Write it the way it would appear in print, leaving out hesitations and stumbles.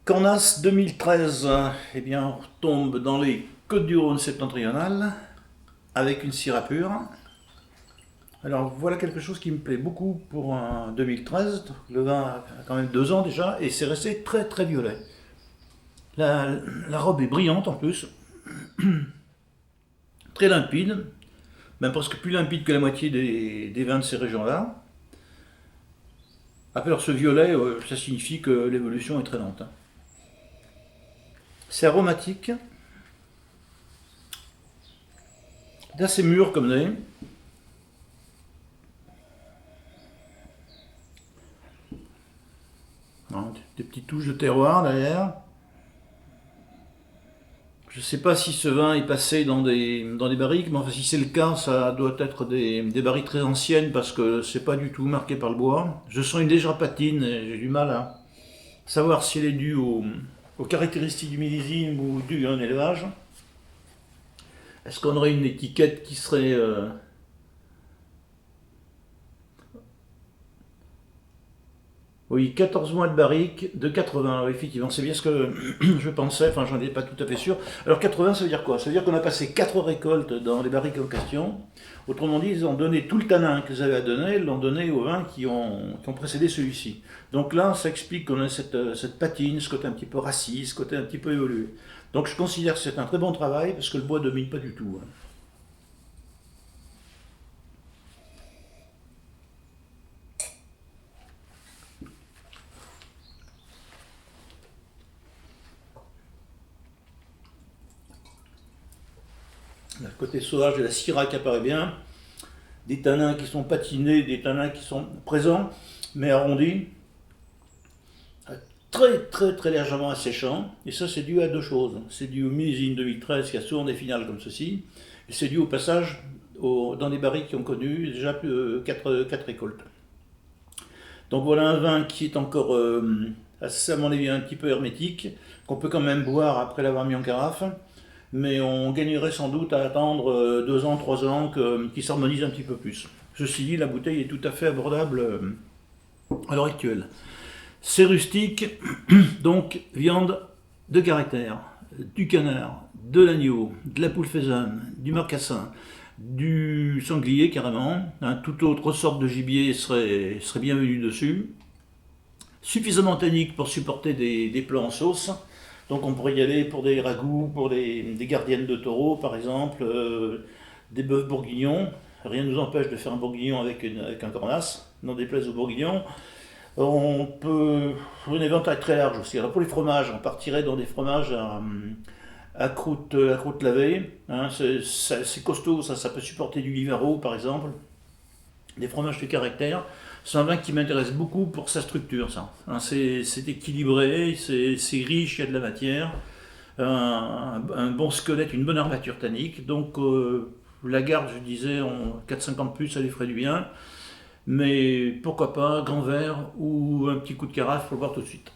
Cornas 2013, eh bien, on retombe dans les Côtes-du-Rhône septentrionales avec une Syrah pure. Alors voilà quelque chose qui me plaît beaucoup pour un 2013. Le vin a quand même 2 ans déjà et c'est resté très très violet. La robe est brillante en plus, très limpide, même presque plus limpide que la moitié des vins de ces régions-là. Alors ce violet, ça signifie que l'évolution est très lente. C'est aromatique, c'est assez mûr comme nez. Des petites touches de terroir derrière. Je ne sais pas si ce vin est passé dans des barriques, mais enfin, si c'est le cas, ça doit être des barriques très anciennes parce que c'est pas du tout marqué par le bois. Je sens une légère patine et j'ai du mal à savoir si elle est due aux caractéristiques du millésime ou due à un élevage. Est-ce qu'on aurait une étiquette qui serait oui, 14 mois de barrique de 80, oui, effectivement, c'est bien ce que je pensais, enfin j'en étais pas tout à fait sûr. Alors 80, ça veut dire quoi? Ça veut dire qu'on a passé 4 récoltes dans les barriques en question. Autrement dit, ils ont donné tout le tanin qu'ils avaient à donner, ils l'ont donné aux vins qui ont précédé celui-ci. Donc là, ça explique qu'on a cette patine, ce côté un petit peu raciste, ce côté un petit peu évolué. Donc je considère que c'est un très bon travail parce que le bois ne domine pas du tout, hein. Le côté sauvage de la Syrah qui apparaît bien, des tanins qui sont patinés, des tanins qui sont présents, mais arrondis, très très très légèrement asséchants. Et ça, c'est dû à deux choses. C'est dû au millésime 2013 qui a souvent des finales comme ceci, et c'est dû au passage dans des barriques qui ont connu déjà plus de 4 récoltes. Donc voilà un vin qui est encore, à mon avis, un petit peu hermétique, qu'on peut quand même boire après l'avoir mis en carafe, mais on gagnerait sans doute à attendre 2 ans, 3 ans qu'il s'harmonise un petit peu plus. Ceci dit, la bouteille est tout à fait abordable à l'heure actuelle. C'est rustique, donc viande de caractère, du canard, de l'agneau, de la poule faisane, du marcassin, du sanglier carrément, hein, toute autre sorte de gibier serait bienvenue dessus. Suffisamment tannique pour supporter des plats en sauce. Donc on pourrait y aller pour des ragoûts, pour des gardiennes de taureau par exemple, des bœufs bourguignons. Rien ne nous empêche de faire un bourguignon avec un cornas, non déplaise aux bourguignons. On peut faire une éventail très large aussi. Alors pour les fromages, on partirait dans des fromages à croûte lavée, hein, c'est costaud, ça peut supporter du Livaro par exemple, des fromages de caractère. C'est un vin qui m'intéresse beaucoup pour sa structure, ça. Hein, c'est équilibré, c'est riche, il y a de la matière, un bon squelette, une bonne armature tannique. Donc la garde, je disais, en 4,50 plus, ça lui ferait du bien. Mais pourquoi pas, grand verre ou un petit coup de carafe pour le boire tout de suite.